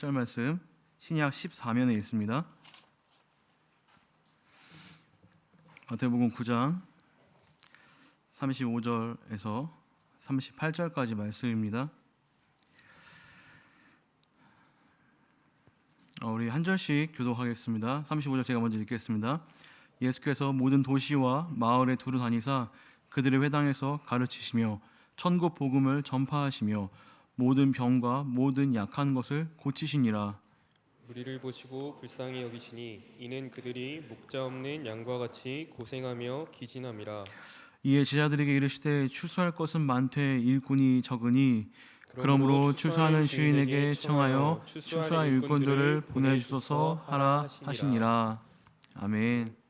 8절 말씀 신약 14면에 있습니다. 마태복음 9장 35절에서 38절까지 말씀입니다. 우리 한 절씩 교독하겠습니다. 35절 제가 먼저 읽겠습니다. 예수께서 모든 도시와 마을에 두루 다니사 그들의 회당에서 가르치시며 천국 복음을 전파하시며 모든 병과 모든 약한 것을 고치시니라. 우리를 보시고 불쌍히 여기시니 이는 그들이 목자 없는 양과 같이 고생하며 기진함이라. 이에 제자들에게 이르시되 추수할 것은 많되 일꾼이 적으니 그러므로 추수하는 주인에게 청하여 추수할 일꾼들을 보내주소서 하라 하시니라. 아멘.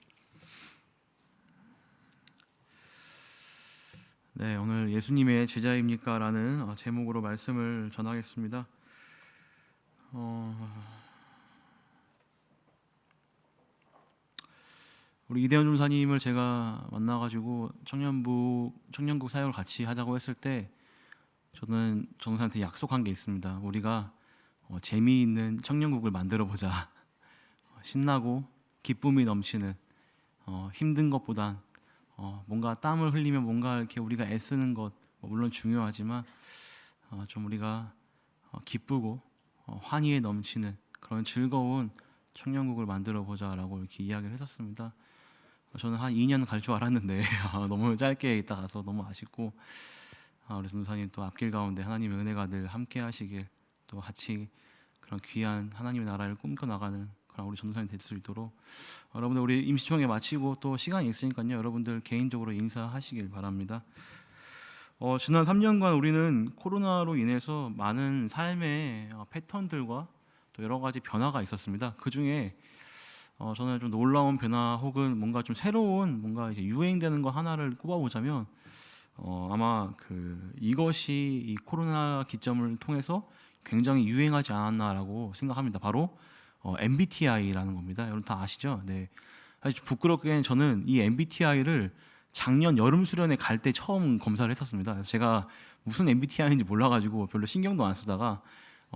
네, 오늘 예수님의 제자입니까? 라는 제목으로 말씀을 전하겠습니다. 우리 이대현 전사님을 제가 만나가지고 청년국 사역을 같이 하자고 했을 때 저는 전사한테 약속한 게 있습니다. 우리가 재미있는 청년국을 만들어 보자. 신나고 기쁨이 넘치는 힘든 것보단 뭔가 땀을 흘리며 뭔가 이렇게 우리가 애쓰는 것 물론 중요하지만 좀 우리가 기쁘고 환희에 넘치는 그런 즐거운 청년국을 만들어 보자라고 이렇게 이야기를 했었습니다. 저는 한 2년 갈 줄 알았는데 너무 짧게 있다 가서 너무 아쉽고 우리 전도사님 또 앞길 가운데 하나님의 은혜가 늘 함께 하시길 또 같이 그런 귀한 하나님의 나라를 꿈꿔 나가는 그런 우리 전도사님 될 수 있도록 여러분들 우리 임시총회 마치고 또 시간이 있으니까요. 여러분들 개인적으로 인사하시길 바랍니다. 지난 3년간 우리는 코로나로 인해서 많은 삶의 패턴들과 또 여러 가지 변화가 있었습니다. 그 중에 저는 좀 놀라운 변화 혹은 뭔가 좀 새로운 뭔가 이제 유행되는 거 하나를 꼽아보자면 아마 이것이 이 코로나 기점을 통해서 굉장히 유행하지 않았나라고 생각합니다. 바로 MBTI라는 겁니다. 여러분 다 아시죠? 네. 사실 부끄럽게는 저는 이 MBTI를 작년 여름 수련회 갈 때 처음 검사를 했었습니다. 제가 무슨 MBTI인지 몰라가지고 별로 신경도 안 쓰다가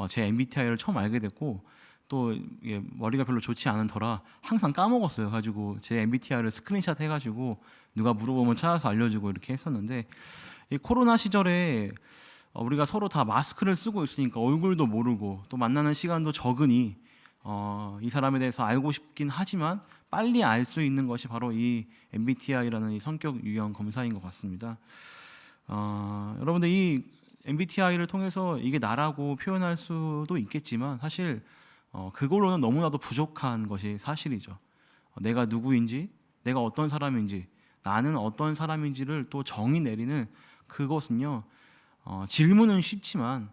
제 MBTI를 처음 알게 됐고 또 머리가 별로 좋지 않은 터라 항상 까먹었어요. 가지고 제 MBTI를 스크린샷 해가지고 누가 물어보면 찾아서 알려주고 이렇게 했었는데 이 코로나 시절에 우리가 서로 다 마스크를 쓰고 있으니까 얼굴도 모르고 또 만나는 시간도 적으니 이 사람에 대해서 알고 싶긴 하지만 빨리 알 수 있는 것이 바로 이 MBTI라는 이 성격 유형 검사인 것 같습니다. 여러분들 이 MBTI를 통해서 이게 나라고 표현할 수도 있겠지만 사실 그걸로는 너무나도 부족한 것이 사실이죠. 내가 누구인지, 내가 어떤 사람인지, 나는 어떤 사람인지를 또 정의 내리는 그것은요. 질문은 쉽지만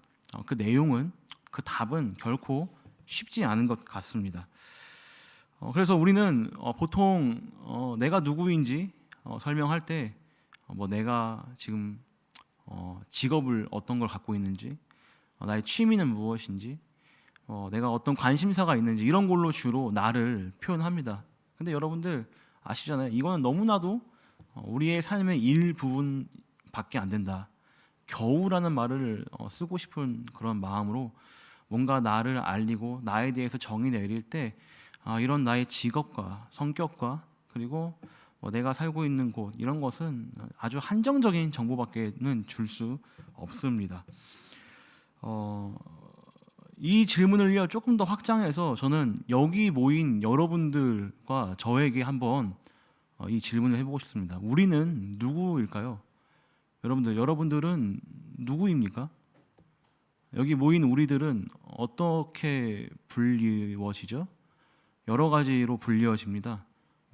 그 내용은 그 답은 결코 쉽지 않은 것 같습니다. 그래서 우리는 보통 내가 누구인지 설명할 때 뭐 내가 지금 직업을 어떤 걸 갖고 있는지, 나의 취미는 무엇인지, 내가 어떤 관심사가 있는지 이런 걸로 주로 나를 표현합니다. 근데 여러분들 아시잖아요. 이거는 너무나도 우리의 삶의 일부분밖에 안 된다. 겨우라는 말을 쓰고 싶은 그런 마음으로 뭔가 나를 알리고 나에 대해서 정의 내릴 때 이런 나의 직업과 성격과 그리고 내가 살고 있는 곳 이런 것은 아주 한정적인 정보밖에는 줄 수 없습니다. 이 질문을요 조금 더 확장해서 저는 여기 모인 여러분들과 저에게 한번 이 질문을 해보고 싶습니다. 우리는 누구일까요? 여러분들은 누구입니까? 여기 모인 우리들은 어떻게 불리워지죠? 여러 가지로 불리워집니다.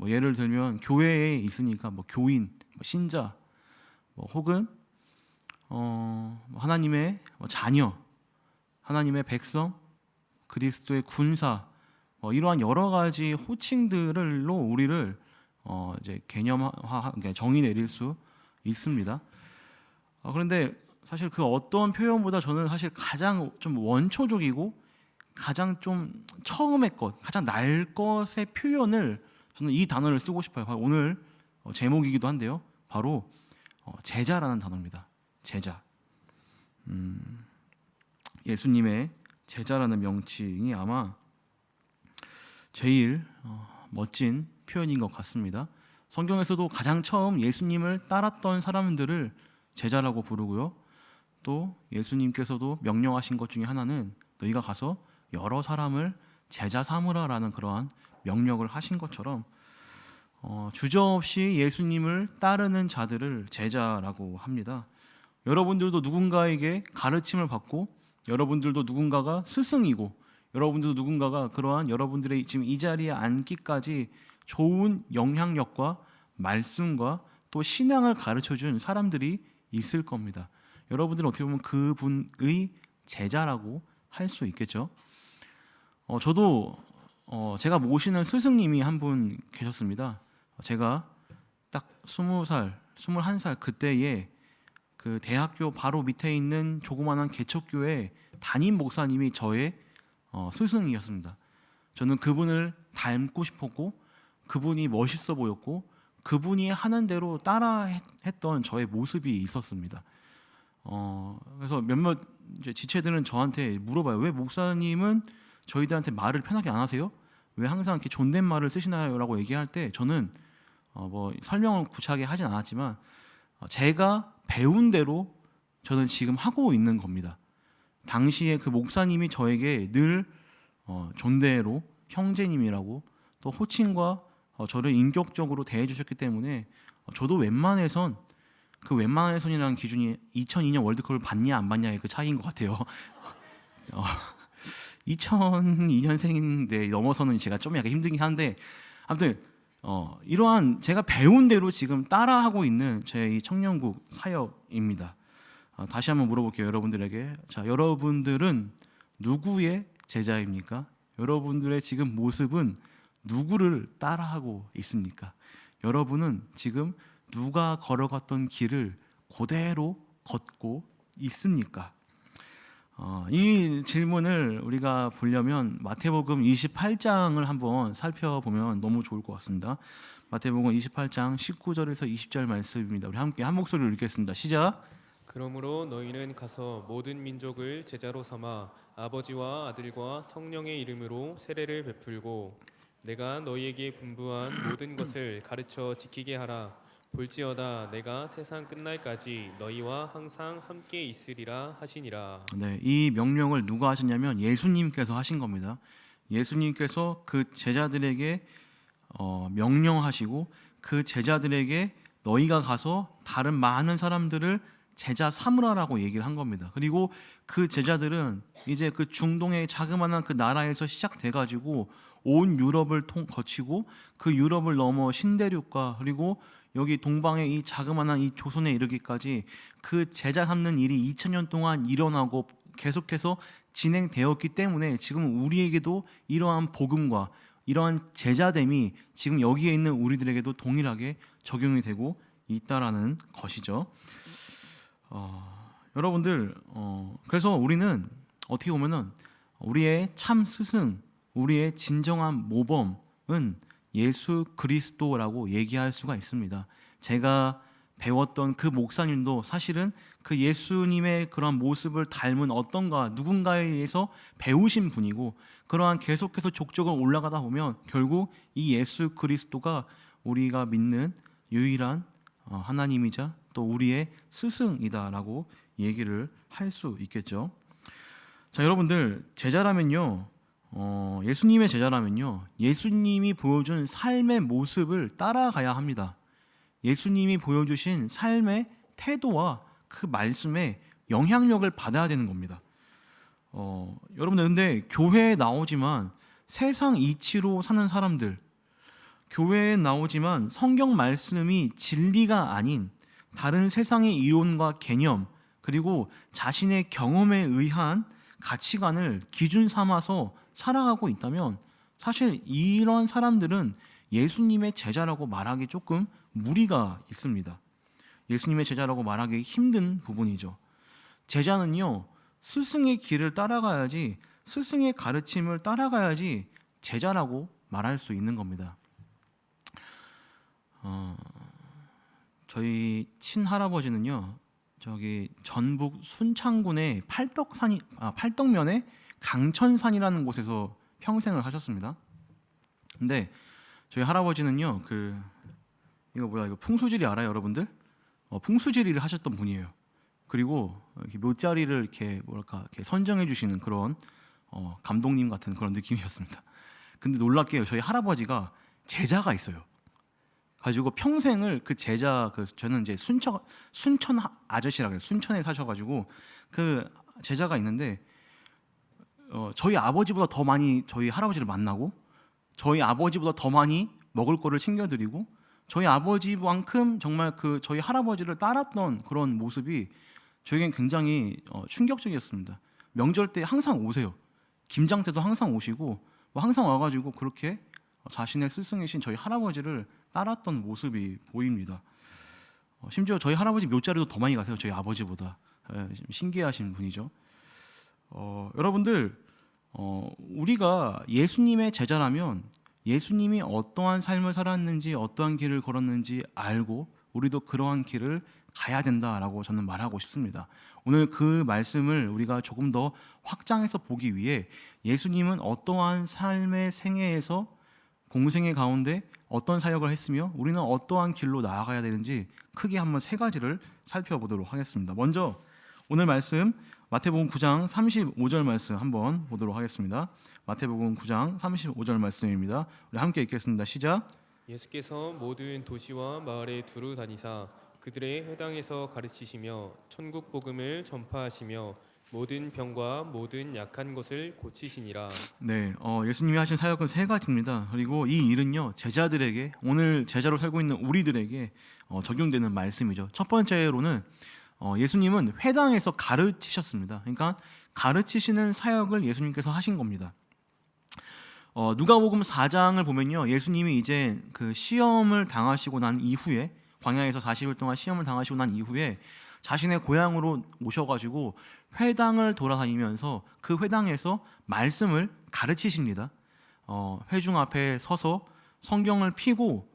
예를 들면 교회에 있으니까 교인, 신자, 혹은 하나님의 자녀, 하나님의 백성, 그리스도의 군사, 이러한 여러 가지 호칭들로 우리를 이제 개념화, 정의 내릴 수 있습니다. 그런데 사실 그 어떤 표현보다 저는 사실 가장 좀 원초적이고 가장 좀 처음의 것, 가장 날 것의 표현을 저는 이 단어를 쓰고 싶어요. 바로 오늘 제목이기도 한데요. 바로 제자라는 단어입니다. 제자. 예수님의 제자라는 명칭이 아마 제일 멋진 표현인 것 같습니다. 성경에서도 가장 처음 예수님을 따랐던 사람들을 제자라고 부르고요. 또 예수님께서도 명령하신 것 중에 하나는 너희가 가서 여러 사람을 제자 삼으라라는 그러한 명령을 하신 것처럼 주저없이 예수님을 따르는 자들을 제자라고 합니다. 여러분들도 누군가에게 가르침을 받고 여러분들도 누군가가 스승이고 여러분들도 누군가가 그러한 여러분들의 지금 이 자리에 앉기까지 좋은 영향력과 말씀과 또 신앙을 가르쳐준 사람들이 있을 겁니다. 여러분들은 어떻게 보면 그분의 제자라고 할 수 있겠죠. 저도 제가 모시는 스승님이 한 분 계셨습니다. 제가 딱 20살, 21살 그때에 그 대학교 바로 밑에 있는 조그마한 개척교회 담임 목사님이 저의 스승이었습니다. 저는 그분을 닮고 싶었고 그분이 멋있어 보였고 그분이 하는 대로 따라 했던 저의 모습이 있었습니다. 그래서 몇몇 이제 지체들은 저한테 물어봐요. 왜 목사님은 저희들한테 말을 편하게 안 하세요? 왜 항상 이렇게 존댓말을 쓰시나요? 라고 얘기할 때 저는 뭐 설명을 구차하게 하진 않았지만 제가 배운 대로 저는 지금 하고 있는 겁니다. 당시에 그 목사님이 저에게 늘 존대로 형제님이라고 또 호칭과 저를 인격적으로 대해 주셨기 때문에 저도 웬만해선 그 웬만해선이라는 기준이 2002년 월드컵을 봤냐 안 봤냐의 그 차이인 것 같아요. 2002년생인데 넘어서는 제가 좀 약간 힘들긴 한데 아무튼 이러한 제가 배운 대로 지금 따라하고 있는 제 이 청년국 사역입니다. 다시 한번 물어볼게요, 여러분들에게. 자, 여러분들은 누구의 제자입니까? 여러분들의 지금 모습은 누구를 따라하고 있습니까? 여러분은 지금 누가 걸어갔던 길을 그대로 걷고 있습니까? 이 질문을 우리가 보려면 마태복음 28장을 한번 살펴보면 너무 좋을 것 같습니다. 마태복음 28장 19절에서 20절 말씀입니다. 우리 함께 한 목소리로 읽겠습니다. 시작. 그러므로 너희는 가서 모든 민족을 제자로 삼아 아버지와 아들과 성령의 이름으로 세례를 베풀고 내가 너희에게 분부한 모든 것을 가르쳐 지키게 하라. 볼지어다 내가 세상 끝날까지 너희와 항상 함께 있으리라 하시니라. 네, 이 명령을 누가 하셨냐면 예수님께서 하신 겁니다. 예수님께서 그 제자들에게 명령하시고 그 제자들에게 너희가 가서 다른 많은 사람들을 제자 삼으라라고 얘기를 한 겁니다. 그리고 그 제자들은 이제 그 중동의 자그마한 그 나라에서 시작돼 가지고 온 유럽을 거치고 그 유럽을 넘어 신대륙과 그리고 여기 동방의 이 자그마한 이 조선에 이르기까지 그 제자 삼는 일이 2000년 동안 일어나고 계속해서 진행되었기 때문에 지금 우리에게도 이러한 복음과 이러한 제자됨이 지금 여기에 있는 우리들에게도 동일하게 적용이 되고 있다라는 것이죠. 여러분들 그래서 우리는 어떻게 보면은 우리의 참 스승, 우리의 진정한 모범은 예수 그리스도라고 얘기할 수가 있습니다. 제가 배웠던 그 목사님도 사실은 그 예수님의 그런 모습을 닮은 누군가에 의해서 배우신 분이고 그러한 계속해서 족적을 올라가다 보면 결국 이 예수 그리스도가 우리가 믿는 유일한 하나님이자 또 우리의 스승이다라고 얘기를 할 수 있겠죠. 자, 여러분들 제자라면요. 예수님의 제자라면요, 예수님이 보여준 삶의 모습을 따라가야 합니다. 예수님이 보여주신 삶의 태도와 그 말씀에 영향력을 받아야 되는 겁니다. 여러분들 근데 교회에 나오지만 세상 이치로 사는 사람들, 교회에 나오지만 성경 말씀이 진리가 아닌 다른 세상의 이론과 개념 그리고 자신의 경험에 의한 가치관을 기준 삼아서 살아가고 있다면 사실 이런 사람들은 예수님의 제자라고 말하기 조금 무리가 있습니다. 예수님의 제자라고 말하기 힘든 부분이죠. 제자는요, 스승의 길을 따라가야지, 스승의 가르침을 따라가야지 제자라고 말할 수 있는 겁니다. 저희 친할아버지는요, 저기 전북 순창군의 팔덕면에 강천산이라는 곳에서 평생을 하셨습니다. 근데 저희 할아버지는요, 이거 풍수지리 알아요, 여러분들? 풍수지리를 하셨던 분이에요. 그리고 이렇게 묘자리를 이렇게 이렇게 선정해 주시는 그런 감독님 같은 그런 느낌이었습니다. 근데 놀랍게요, 저희 할아버지가 제자가 있어요. 가지고 평생을 그 제자, 저는 이제 순천 아저씨라 그래요. 순천에 사셔가지고 그 제자가 있는데 저희 아버지보다 더 많이 저희 할아버지를 만나고 저희 아버지보다 더 많이 먹을 거를 챙겨드리고 저희 아버지만큼 정말 저희 할아버지를 따랐던 그런 모습이 저에겐 굉장히 충격적이었습니다. 명절 때 항상 오세요. 김장 때도 항상 오시고 항상 와가지고 그렇게 자신의 스승이신 저희 할아버지를 따랐던 모습이 보입니다. 심지어 저희 할아버지 묘자리도 더 많이 가세요. 저희 아버지보다. 신기하신 분이죠. 여러분들 우리가 예수님의 제자라면 예수님이 어떠한 삶을 살았는지 어떠한 길을 걸었는지 알고 우리도 그러한 길을 가야 된다라고 저는 말하고 싶습니다. 오늘 그 말씀을 우리가 조금 더 확장해서 보기 위해 예수님은 어떠한 삶의 생애에서 공생의 가운데 어떤 사역을 했으며 우리는 어떠한 길로 나아가야 되는지 크게 한번 세 가지를 살펴보도록 하겠습니다. 먼저 오늘 말씀 마태복음 9장 35절 말씀 한번 보도록 하겠습니다. 마태복음 9장 35절 말씀입니다. 우리 함께 읽겠습니다. 시작. 예수께서 모든 도시와 마을에 두루 다니사 그들의 회당에서 가르치시며 천국 복음을 전파하시며 모든 병과 모든 약한 것을 고치시니라. 네, 예수님이 하신 사역은 세 가지입니다. 그리고 이 일은요 제자들에게 오늘 제자로 살고 있는 우리들에게 적용되는 말씀이죠. 첫 번째로는 예수님은 회당에서 가르치셨습니다. 그러니까 가르치시는 사역을 예수님께서 하신 겁니다. 누가복음 4장을 보면요 예수님이 이제 그 시험을 당하시고 난 이후에 광야에서 40일 동안 시험을 당하시고 난 이후에 자신의 고향으로 오셔가지고 회당을 돌아다니면서 그 회당에서 말씀을 가르치십니다. 회중 앞에 서서 성경을 펴고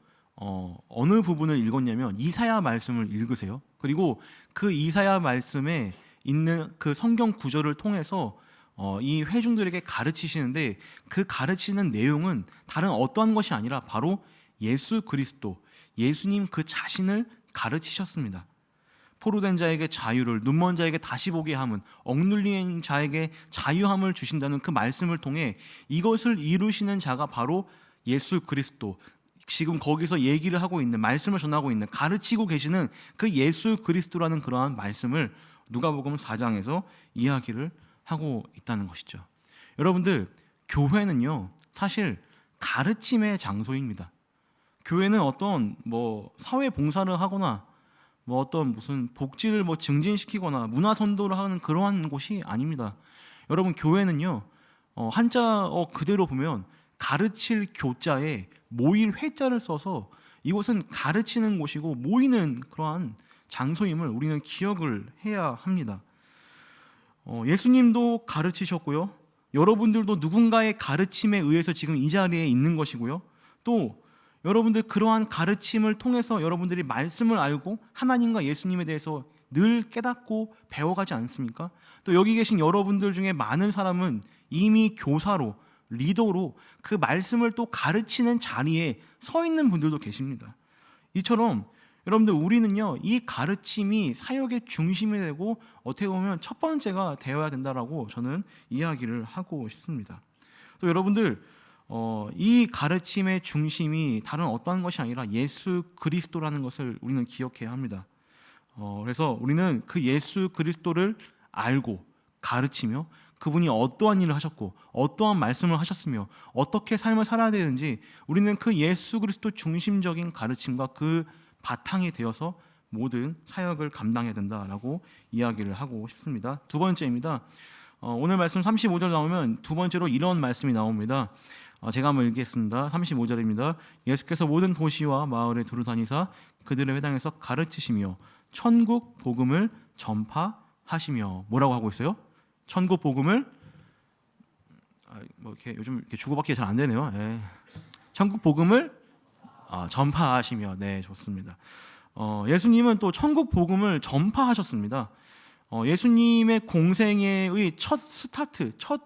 어느 부분을 읽었냐면 이사야 말씀을 읽으세요. 그리고 그 이사야 말씀에 있는 그 성경 구절을 통해서 이 회중들에게 가르치시는데 그 가르치는 내용은 다른 어떠한 것이 아니라 바로 예수 그리스도, 예수님 그 자신을 가르치셨습니다. 포로된 자에게 자유를, 눈먼 자에게 다시 보게 함은, 억눌린 자에게 자유함을 주신다는 그 말씀을 통해 이것을 이루시는 자가 바로 예수 그리스도, 지금 거기서 얘기를 하고 있는, 말씀을 전하고 있는, 가르치고 계시는 그 예수 그리스도라는 그러한 말씀을 누가복음 4장에서 이야기를 하고 있다는 것이죠. 여러분들, 교회는요 사실 가르침의 장소입니다. 교회는 어떤 사회 봉사를 하거나 어떤 무슨 복지를 증진시키거나 문화 선도를 하는 그러한 곳이 아닙니다. 여러분, 교회는요 한자어 그대로 보면 가르칠 교자에 모일 회자를 써서 이곳은 가르치는 곳이고 모이는 그러한 장소임을 우리는 기억을 해야 합니다. 예수님도 가르치셨고요. 여러분들도 누군가의 가르침에 의해서 지금 이 자리에 있는 것이고요. 또 여러분들 그러한 가르침을 통해서 여러분들이 말씀을 알고 하나님과 예수님에 대해서 늘 깨닫고 배워가지 않습니까? 또 여기 계신 여러분들 중에 많은 사람은 이미 교사로, 리더로 그 말씀을 또 가르치는 자리에 서 있는 분들도 계십니다. 이처럼 여러분들 우리는요 이 가르침이 사역의 중심이 되고 어떻게 보면 첫 번째가 되어야 된다라고 저는 이야기를 하고 싶습니다. 또 여러분들 이 가르침의 중심이 다른 어떠한 것이 아니라 예수 그리스도라는 것을 우리는 기억해야 합니다. 그래서 우리는 그 예수 그리스도를 알고 가르치며 그분이 어떠한 일을 하셨고 어떠한 말씀을 하셨으며 어떻게 삶을 살아야 되는지 우리는 그 예수 그리스도 중심적인 가르침과 그 바탕이 되어서 모든 사역을 감당해야 된다라고 이야기를 하고 싶습니다. 두 번째입니다. 오늘 말씀 35절 나오면 두 번째로 이런 말씀이 나옵니다. 제가 한번 읽겠습니다. 35절입니다. 예수께서 모든 도시와 마을에 두루 다니사 그들의 회당에서 가르치시며 천국 복음을 전파하시며. 뭐라고 하고 있어요? 천국 복음을 이렇게 요즘 이렇게 주고받기가 잘 안 되네요. 천국 복음을 전파하시며. 네, 좋습니다. 예수님은 또 천국 복음을 전파하셨습니다. 예수님의 공생애의 첫 스타트, 첫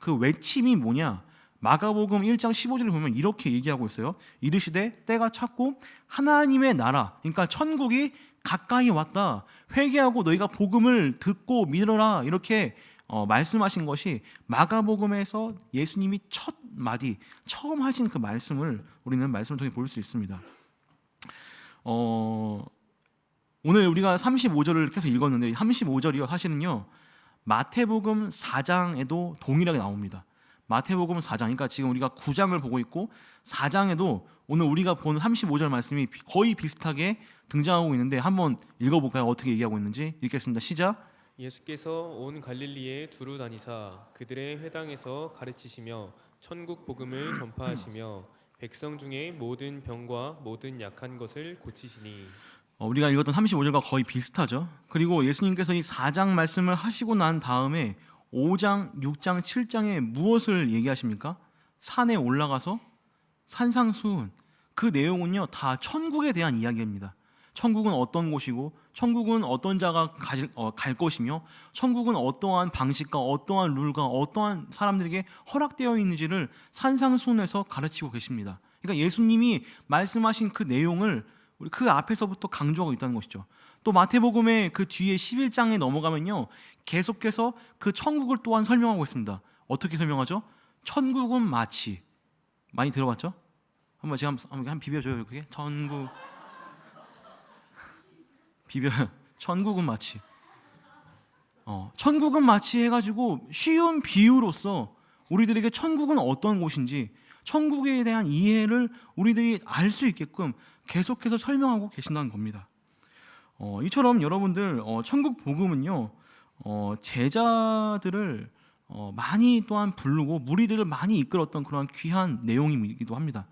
그 외침이 뭐냐? 마가복음 1장 15절을 보면 이렇게 얘기하고 있어요. 이르시되 때가 찼고 하나님의 나라, 그러니까 천국이 가까이 왔다. 회개하고 너희가 복음을 듣고 믿으라. 이렇게 말씀하신 것이 마가복음에서 예수님이 첫 마디, 처음 하신 그 말씀을 우리는 말씀을 통해 볼 수 있습니다. 오늘 우리가 35절을 계속 읽었는데 35절이요 사실은요 마태복음 4장에도 동일하게 나옵니다. 마태복음 4장, 그러니까 지금 우리가 9장을 보고 있고 4장에도 오늘 우리가 본 35절 말씀이 거의 비슷하게 등장하고 있는데 한번 읽어볼까요? 어떻게 얘기하고 있는지 읽겠습니다. 시작. 예수께서 온 갈릴리에 두루 다니사 그들의 회당에서 가르치시며 천국 복음을 전파하시며 백성 중에 모든 병과 모든 약한 것을 고치시니. 우리가 읽었던 35절과 거의 비슷하죠. 그리고 예수님께서 이 4장 말씀을 하시고 난 다음에 5장, 6장, 7장에 무엇을 얘기하십니까? 산에 올라가서 산상수훈. 그 내용은요 다 천국에 대한 이야기입니다. 천국은 어떤 곳이고 천국은 어떤 자가 갈 것이며 천국은 어떠한 방식과 어떠한 룰과 어떠한 사람들에게 허락되어 있는지를 산상수훈에서 가르치고 계십니다. 그러니까 예수님이 말씀하신 그 내용을 그 앞에서부터 강조하고 있다는 것이죠. 또 마태복음의 그 뒤에 11장에 넘어가면요 계속해서 그 천국을 또한 설명하고 있습니다. 어떻게 설명하죠? 천국은 마치, 많이 들어봤죠? 한번 제가 한번 비벼줘요. 이렇게 천국 천국은 마치 천국은 마치 해가지고 쉬운 비유로서 우리들에게 천국은 어떤 곳인지 천국에 대한 이해를 우리들이 알 수 있게끔 계속해서 설명하고 계신다는 겁니다. 이처럼 여러분들 천국 복음은요 제자들을 많이 또한 부르고 무리들을 많이 이끌었던 그런 귀한 내용이기도 합니다.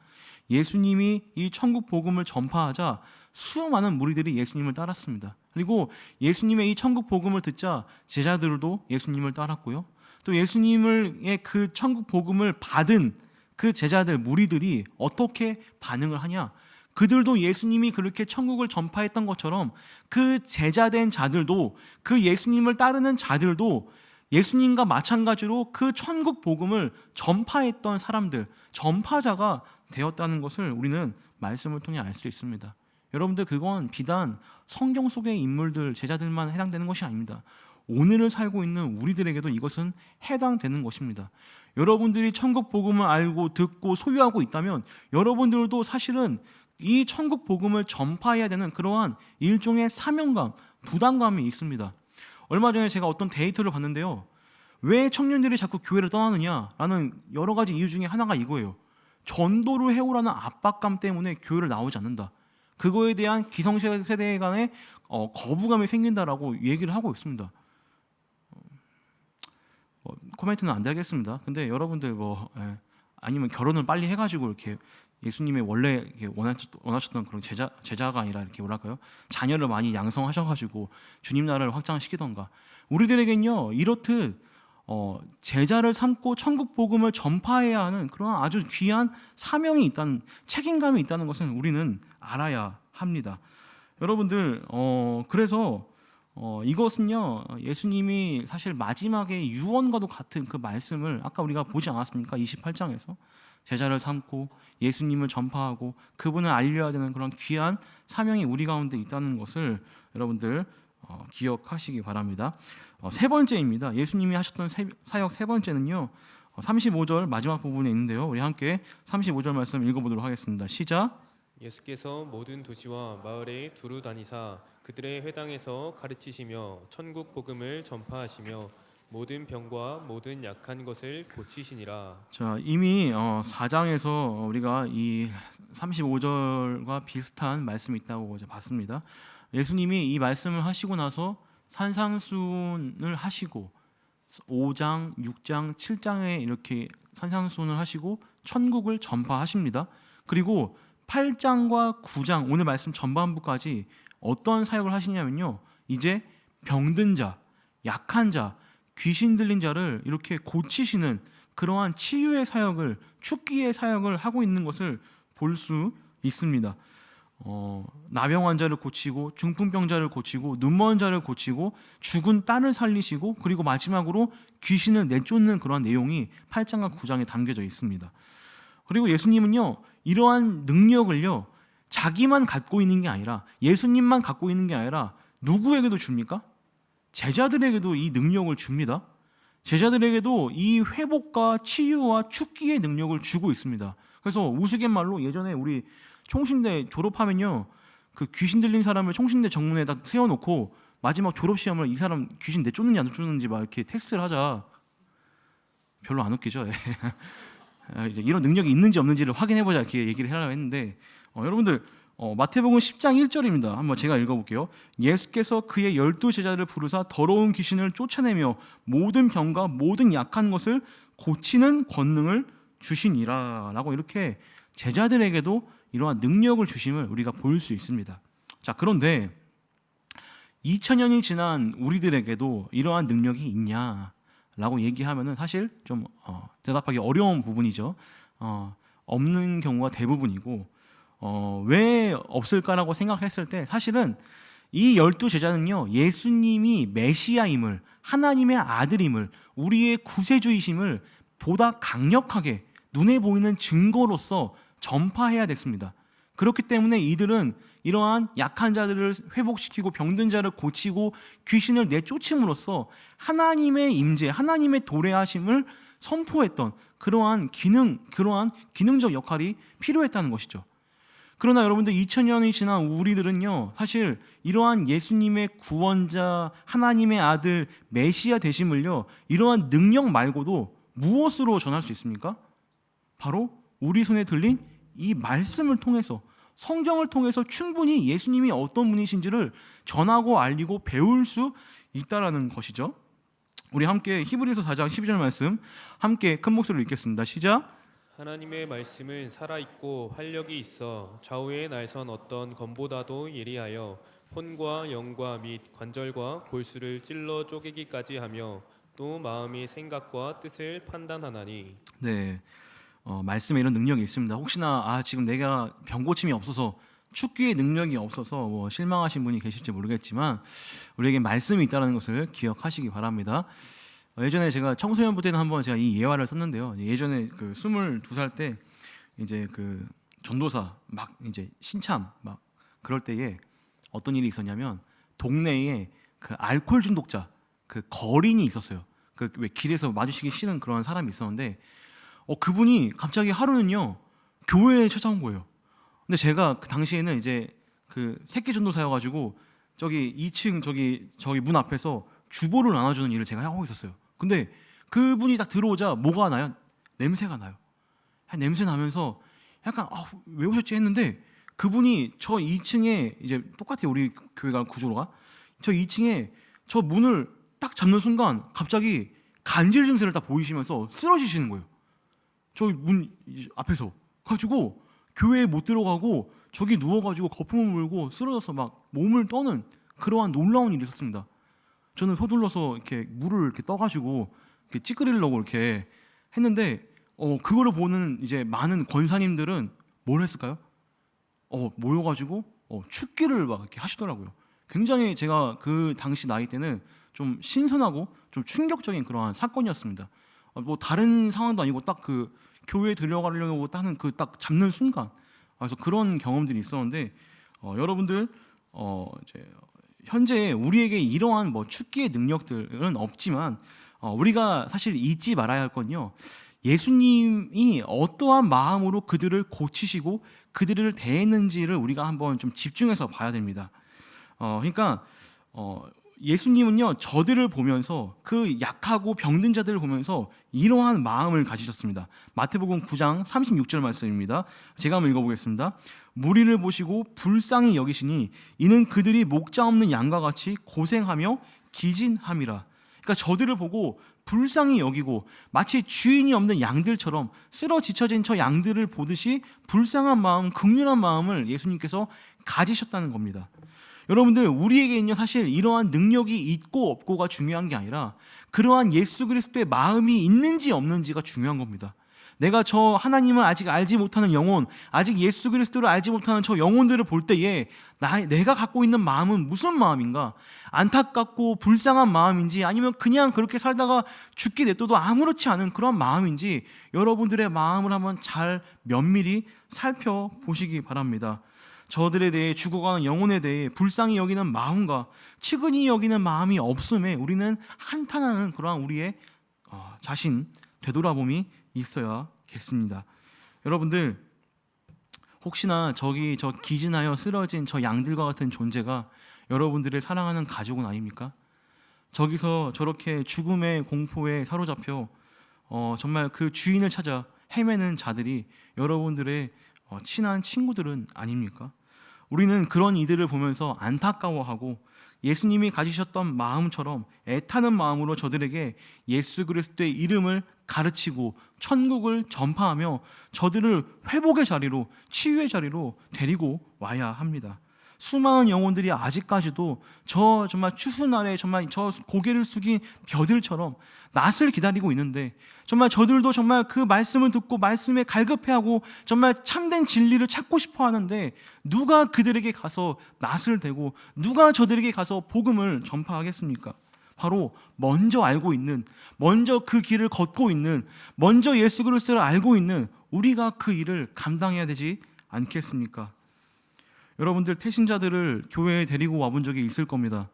예수님이 이 천국 복음을 전파하자 수많은 무리들이 예수님을 따랐습니다. 그리고 예수님의 이 천국 복음을 듣자 제자들도 예수님을 따랐고요. 또 예수님의 그 천국 복음을 받은 그 제자들 무리들이 어떻게 반응을 하냐? 그들도 예수님이 그렇게 천국을 전파했던 것처럼 그 제자된 자들도 그 예수님을 따르는 자들도 예수님과 마찬가지로 그 천국 복음을 전파했던 사람들, 전파자가 되었다는 것을 우리는 말씀을 통해 알 수 있습니다. 여러분들 그건 비단 성경 속의 인물들, 제자들만 해당되는 것이 아닙니다. 오늘을 살고 있는 우리들에게도 이것은 해당되는 것입니다. 여러분들이 천국 복음을 알고 듣고 소유하고 있다면 여러분들도 사실은 이 천국 복음을 전파해야 되는 그러한 일종의 사명감, 부담감이 있습니다. 얼마 전에 제가 어떤 데이터를 봤는데요. 왜 청년들이 자꾸 교회를 떠나느냐라는 여러 가지 이유 중에 하나가 이거예요. 전도를 해오라는 압박감 때문에 교회를 나오지 않는다. 그거에 대한 기성세대 간의 거부감이 생긴다라고 얘기를 하고 있습니다. 코멘트는 안 달겠습니다. 근데 여러분들 아니면 결혼을 빨리 해가지고 이렇게 예수님의 원래 이렇게 원하셨던 그런 제자가 아니라 이렇게 뭐랄까요? 자녀를 많이 양성하셔가지고 주님 나라를 확장시키던가. 우리들에겐요 이렇듯 제자를 삼고 천국 복음을 전파해야 하는 그런 아주 귀한 사명이 있다는, 책임감이 있다는 것은 우리는 알아야 합니다. 여러분들 그래서 이것은요 예수님이 사실 마지막에 유언과도 같은 그 말씀을 아까 우리가 보지 않았습니까? 28장에서 제자를 삼고 예수님을 전파하고 그분을 알려야 되는 그런 귀한 사명이 우리 가운데 있다는 것을 여러분들 기억하시기 바랍니다. 세 번째입니다. 예수님이 하셨던 사역 세 번째는요 35절 마지막 부분에 있는데요. 우리 함께 35절 말씀 읽어보도록 하겠습니다. 시작. 예수께서 모든 도시와 마을에 두루 다니사 그들의 회당에서 가르치시며 천국 복음을 전파하시며 모든 병과 모든 약한 것을 고치시니라. 자, 이미 4장에서 우리가 이 35절과 비슷한 말씀이 있다고 이제 봤습니다. 예수님이 이 말씀을 하시고 나서 산상수훈을 하시고 5장, 6장, 7장에 이렇게 산상수훈을 하시고 천국을 전파하십니다. 그리고 8장과 9장 오늘 말씀 전반부까지 어떤 사역을 하시냐면요. 이제 병든 자, 약한 자, 귀신 들린 자를 이렇게 고치시는 그러한 치유의 사역을, 축기의 사역을 하고 있는 것을 볼 수 있습니다. 나병 환자를 고치고 중풍병자를 고치고 눈먼 자를 고치고 죽은 딸을 살리시고 그리고 마지막으로 귀신을 내쫓는 그러한 내용이 8장과 9장에 담겨져 있습니다. 그리고 예수님은요 이러한 능력을요 자기만 갖고 있는 게 아니라 예수님만 갖고 있는 게 아니라 누구에게도 줍니까? 제자들에게도 이 능력을 줍니다. 제자들에게도 이 회복과 치유와 축기의 능력을 주고 있습니다. 그래서 우스갯말로 예전에 우리 총신대 졸업하면요 그 귀신 들린 사람을 총신대 정문에다 세워놓고 마지막 졸업시험을 이 사람 귀신 내쫓는지 안 내쫓는지 막 이렇게 테스트를 하자. 별로 안 웃기죠? 이제 이런 능력이 있는지 없는지를 확인해보자 이렇게 얘기를 하려고 했는데 여러분들 마태복음 10장 1절입니다. 한번 제가 읽어볼게요. 예수께서 그의 12제자를 부르사 더러운 귀신을 쫓아내며 모든 병과 모든 약한 것을 고치는 권능을 주시니라 라고 이렇게 제자들에게도 이러한 능력을 주심을 우리가 볼 수 있습니다. 자, 그런데 2000년이 지난 우리들에게도 이러한 능력이 있냐라고 얘기하면은 사실 좀 대답하기 어려운 부분이죠. 없는 경우가 대부분이고 왜 없을까라고 생각했을 때 사실은 이 12제자는요 예수님이 메시아임을 하나님의 아들임을 우리의 구세주이심을 보다 강력하게 눈에 보이는 증거로서 전파해야 됐습니다. 그렇기 때문에 이들은 이러한 약한 자들을 회복시키고 병든 자를 고치고 귀신을 내쫓음으로써 하나님의 임재, 하나님의 도래하심을 선포했던 그러한 기능적 역할이 필요했다는 것이죠. 그러나 여러분들 2000년이 지난 우리들은요 사실 이러한 예수님의 구원자, 하나님의 아들, 메시아 되심을요 이러한 능력 말고도 무엇으로 전할 수 있습니까? 바로 우리 손에 들린 이 말씀을 통해서 성경을 통해서 충분히 예수님이 어떤 분이신지를 전하고 알리고 배울 수 있다라는 것이죠. 우리 함께 히브리서 4장 12절 말씀 함께 큰 목소리로 읽겠습니다. 시작. 하나님의 말씀은 살아있고 활력이 있어 좌우에 날선 어떤 검보다도 예리하여 혼과 영과 및 관절과 골수를 찔러 쪼개기까지 하며 또 마음의 생각과 뜻을 판단하나니. 네, 말씀에 이런 능력이 있습니다. 혹시나 지금 내가 병 고침이 없어서 축기의 능력이 없어서 실망하신 분이 계실지 모르겠지만 우리에게 말씀이 있다는 것을 기억하시기 바랍니다. 예전에 제가 청소년부 때는 한번 제가 이 예화를 썼는데요. 예전에 그 22살 때 이제 그 전도사 막 이제 신참 막 그럴 때에 어떤 일이 있었냐면 동네에 그 알코올 중독자 그 거린이 있었어요. 그 왜 길에서 마주치기 싫은 그런 사람이 있었는데 그분이 갑자기 하루는요 교회에 찾아온 거예요. 근데 제가 그 당시에는 이제 그 새끼 전도사여가지고 저기 2층 저기 문 앞에서 주보를 나눠주는 일을 제가 하고 있었어요. 근데 그분이 딱 들어오자 뭐가 나요? 냄새가 나요. 냄새 나면서 약간 왜 오셨지 했는데 그분이 저 2층에 이제 똑같아요. 우리 교회가 구조가 저 2층에 저 문을 딱 잡는 순간 갑자기 간질 증세를 딱 보이시면서 쓰러지시는 거예요. 저기 문 앞에서 가지고 교회에 못 들어가고 저기 누워가지고 거품을 물고 쓰러져서 막 몸을 떠는 그러한 놀라운 일이 있었습니다. 저는 서둘러서 이렇게 물을 이렇게 떠가지고 이렇게 찌그리려고 이렇게 했는데 그거를 보는 이제 많은 권사님들은 뭘 했을까요? 모여가지고 축기를 막 이렇게 하시더라고요. 굉장히 제가 그 당시 나이 때는 좀 신선하고 좀 충격적인 그러한 사건이었습니다. 뭐 다른 상황도 아니고 딱 그 교회에 들어가려고 하는 그 딱 잡는 순간, 그래서 그런 경험들이 있었는데 여러분들 이제 현재 우리에게 이러한 축기의 능력들은 없지만 우리가 사실 잊지 말아야 할 건요. 예수님이 어떠한 마음으로 그들을 고치시고 그들을 대했는지를 우리가 한번 좀 집중해서 봐야 됩니다. 그러니까 예수님은요 저들을 보면서 그 약하고 병든 자들을 보면서 이러한 마음을 가지셨습니다. 마태복음 9장 36절 말씀입니다. 제가 한번 읽어보겠습니다. 무리를 보시고 불쌍히 여기시니 이는 그들이 목자 없는 양과 같이 고생하며 기진함이라. 그러니까 저들을 보고 불쌍히 여기고 마치 주인이 없는 양들처럼 쓰러 지쳐진 저 양들을 보듯이 불쌍한 마음, 긍휼한 마음을 예수님께서 가지셨다는 겁니다. 여러분들 우리에게는요 사실 이러한 능력이 있고 없고가 중요한 게 아니라 그러한 예수 그리스도의 마음이 있는지 없는지가 중요한 겁니다. 내가 저 하나님을 아직 알지 못하는 영혼, 아직 예수 그리스도를 알지 못하는 저 영혼들을 볼 때에 내가 갖고 있는 마음은 무슨 마음인가? 안타깝고 불쌍한 마음인지, 아니면 그냥 그렇게 살다가 죽게 냅둬도 아무렇지 않은 그런 마음인지 여러분들의 마음을 한번 잘 면밀히 살펴보시기 바랍니다. 저들에 대해, 죽어가는 영혼에 대해 불쌍히 여기는 마음과 측은히 여기는 마음이 없음에 우리는 한탄하는 그러한 우리의 자신 되돌아봄이 있어야겠습니다. 여러분들, 혹시나 저 기진하여 쓰러진 저 양들과 같은 존재가 여러분들을 사랑하는 가족은 아닙니까? 저기서 저렇게 죽음의 공포에 사로잡혀 정말 그 주인을 찾아 헤매는 자들이 여러분들의 친한 친구들은 아닙니까? 우리는 그런 이들을 보면서 안타까워하고 예수님이 가지셨던 마음처럼 애타는 마음으로 저들에게 예수 그리스도의 이름을 가르치고 천국을 전파하며 저들을 회복의 자리로, 치유의 자리로 데리고 와야 합니다. 수많은 영혼들이 아직까지도 저 정말 추수는 아래 정말 저 고개를 숙인 벼들처럼 낫을 기다리고 있는데, 정말 저들도 정말 그 말씀을 듣고 말씀에 갈급해하고 정말 참된 진리를 찾고 싶어 하는데, 누가 그들에게 가서 낫을 대고 누가 저들에게 가서 복음을 전파하겠습니까? 바로 먼저 알고 있는, 먼저 그 길을 걷고 있는, 먼저 예수 그리스도를 알고 있는 우리가 그 일을 감당해야 되지 않겠습니까? 여러분들, 태신자들을 교회에 데리고 와본 적이 있을 겁니다.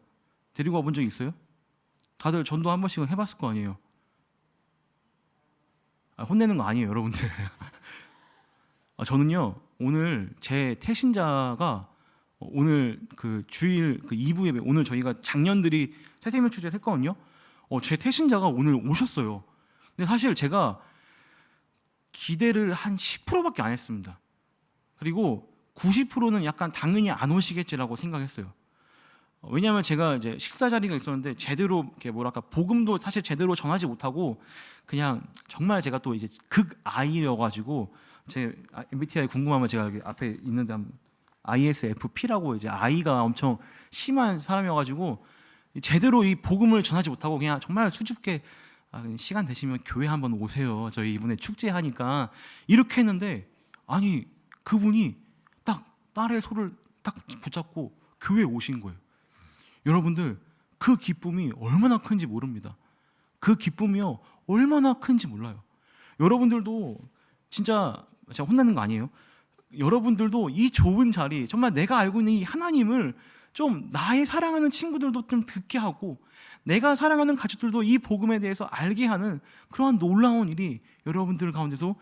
데리고 와본 적이 있어요? 다들 전도 한 번씩은 해봤을 거 아니에요. 혼내는 거 아니에요, 여러분들. 저는요, 오늘 제 태신자가 오늘 그 주일 그 2부 예배, 오늘 저희가 작년들이 새생명 축제를 했거든요. 제 태신자가 오늘 오셨어요. 근데 사실 제가 기대를 한 10%밖에 안 했습니다. 그리고 90%는 약간 당연히 안 오시겠지라고 생각했어요. 왜냐하면 제가 이제 식사 자리가 있었는데 제대로 이렇게 뭐랄까 복음도 사실 제대로 전하지 못하고 그냥 정말 제가 또 이제 극 I여가지고, 제 MBTI 궁금하면 제가 여기 앞에 있는데 ISFP라고 이제 I가 엄청 심한 사람이어가지고 제대로 이 복음을 전하지 못하고 그냥 정말 수줍게 시간 되시면 교회 한번 오세요, 저희 이번에 축제 하니까, 이렇게 했는데, 아니 그분이 딱 딸의 손을 딱 붙잡고 교회에 오신 거예요. 여러분들, 그 기쁨이 얼마나 큰지 모릅니다. 그 기쁨이요 얼마나 큰지 몰라요. 여러분들도 진짜, 제가 혼나는 거 아니에요. 여러분들도 이 좋은 자리, 정말 내가 알고 있는 이 하나님을 좀 나의 사랑하는 친구들도 좀 듣게 하고, 내가 사랑하는 가족들도 이 복음에 대해서 알게 하는 그러한 놀라운 일이 여러분들 가운데서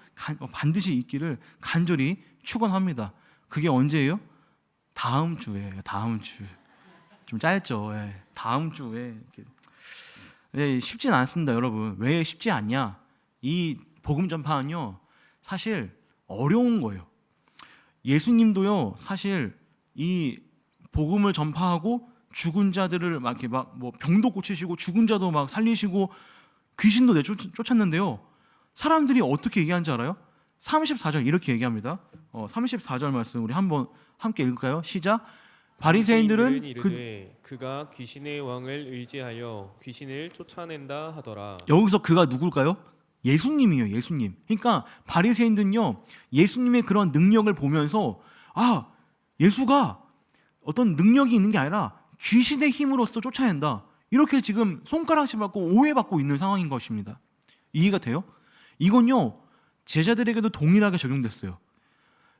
반드시 있기를 간절히 축원합니다. 그게 언제예요? 다음 주에요. 다음 주. 좀 짧죠. 다음 주에. 쉽진 않습니다, 여러분. 왜 쉽지 않냐? 이 복음 전파는요, 사실 어려운 거예요. 예수님도요, 사실 이 복음을 전파하고 죽은 자들을 막 이렇게 뭐 병도 고치시고 죽은 자도 막 살리시고 귀신도 내쫓았는데요. 사람들이 어떻게 얘기하는지 알아요? 34절 이렇게 얘기합니다. 34절 말씀 우리 한번 함께 읽을까요? 시작. 바리새인들은 그가 귀신의 왕을 의지하여 귀신을 쫓아낸다 하더라. 여기서 그가 누굴까요? 예수님이에요, 예수님. 그러니까 바리새인들은요, 예수님의 그런 능력을 보면서 예수가 어떤 능력이 있는 게 아니라 귀신의 힘으로써 쫓아낸다, 이렇게 지금 손가락질 받고 오해받고 있는 상황인 것입니다. 이해가 돼요? 이건요, 제자들에게도 동일하게 적용됐어요.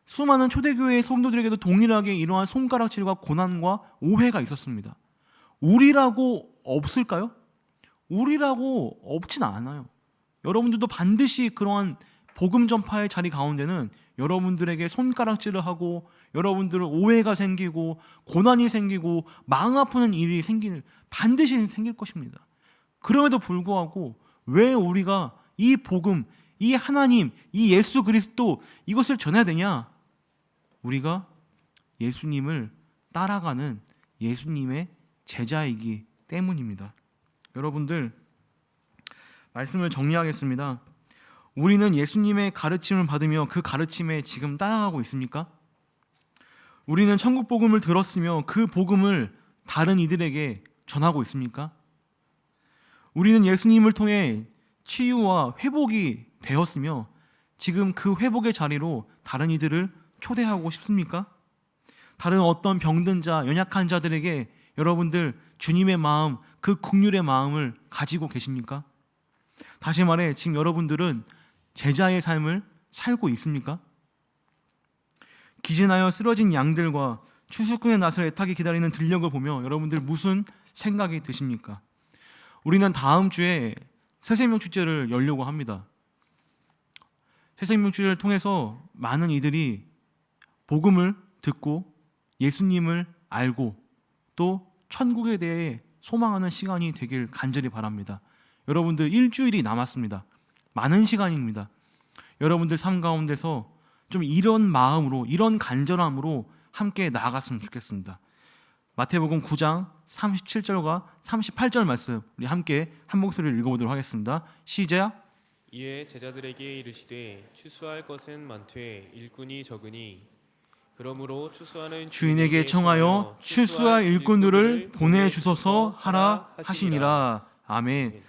수많은 초대교회의 성도들에게도 동일하게 이러한 손가락질과 고난과 오해가 있었습니다. 우리라고 없을까요? 우리라고 없진 않아요. 여러분들도 반드시 그러한 복음 전파의 자리 가운데는 여러분들에게 손가락질을 하고, 여러분들은 오해가 생기고 고난이 생기고 마음 아프는 일이 반드시 생길 것입니다. 그럼에도 불구하고 왜 우리가 이 복음, 이 하나님, 이 예수 그리스도 이것을 전해야 되냐? 우리가 예수님을 따라가는 예수님의 제자이기 때문입니다. 여러분들, 말씀을 정리하겠습니다. 우리는 예수님의 가르침을 받으며 그 가르침에 지금 따라가고 있습니까? 우리는 천국 복음을 들었으며 그 복음을 다른 이들에게 전하고 있습니까? 우리는 예수님을 통해 치유와 회복이 되었으며 지금 그 회복의 자리로 다른 이들을 초대하고 싶습니까? 다른 어떤 병든 자, 연약한 자들에게 여러분들 주님의 마음, 그 긍휼의 마음을 가지고 계십니까? 다시 말해, 지금 여러분들은 제자의 삶을 살고 있습니까? 기진하여 쓰러진 양들과 추수꾼의 낫을 애타게 기다리는 들녘을 보며 여러분들 무슨 생각이 드십니까? 우리는 다음 주에 새생명 축제를 열려고 합니다. 새생명 축제를 통해서 많은 이들이 복음을 듣고 예수님을 알고 또 천국에 대해 소망하는 시간이 되길 간절히 바랍니다. 여러분들 일주일이 남았습니다. 많은 시간입니다. 여러분들 삶 가운데서 좀 이런 마음으로, 이런 간절함으로 함께 나아갔으면 좋겠습니다. 마태복음 9장 37절과 38절 말씀 우리 함께 한 목소리를 읽어보도록 하겠습니다. 시작. 이에 제자들에게 이르시되 추수할 것은 많되 일꾼이 적으니 그러므로 추수하는 주인에게 청하여 추수할 일꾼들을 보내주소서 하라 하시니라. 아멘.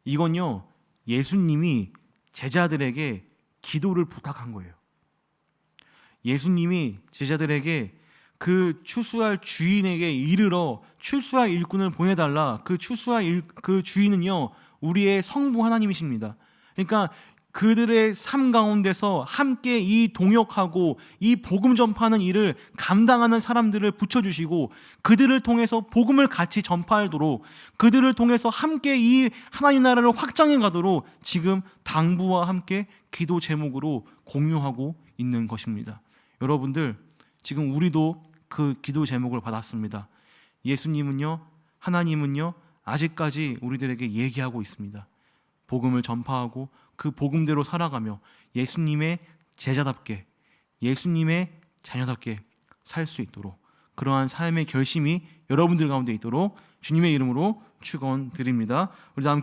이건요, 예수님이 제자들에게 기도를 부탁한 거예요. 예수님이 제자들에게 그 추수할 주인에게 이르러 추수할 일꾼을 보내달라. 그 추수할 그 주인은요, 우리의 성부 하나님이십니다. 그러니까 그들의 삶 가운데서 함께 이 동역하고 이 복음 전파하는 일을 감당하는 사람들을 붙여주시고 그들을 통해서 복음을 같이 전파하도록, 그들을 통해서 함께 이 하나님 나라를 확장해 가도록 지금 당부와 함께 기도 제목으로 공유하고 있는 것입니다. 여러분들, 지금 우리도 그 기도 제목을 받았습니다. 예수님은요, 하나님은요, 아직까지 우리들에게 얘기하고 있습니다. 복음을 전파하고 그 복음대로 살아가며 예수님의 제자답게, 예수님의 자녀답게 살 수 있도록, 그러한 삶의 결심이 여러분들 가운데 있도록 주님의 이름으로 축원드립니다. 우리 다 함께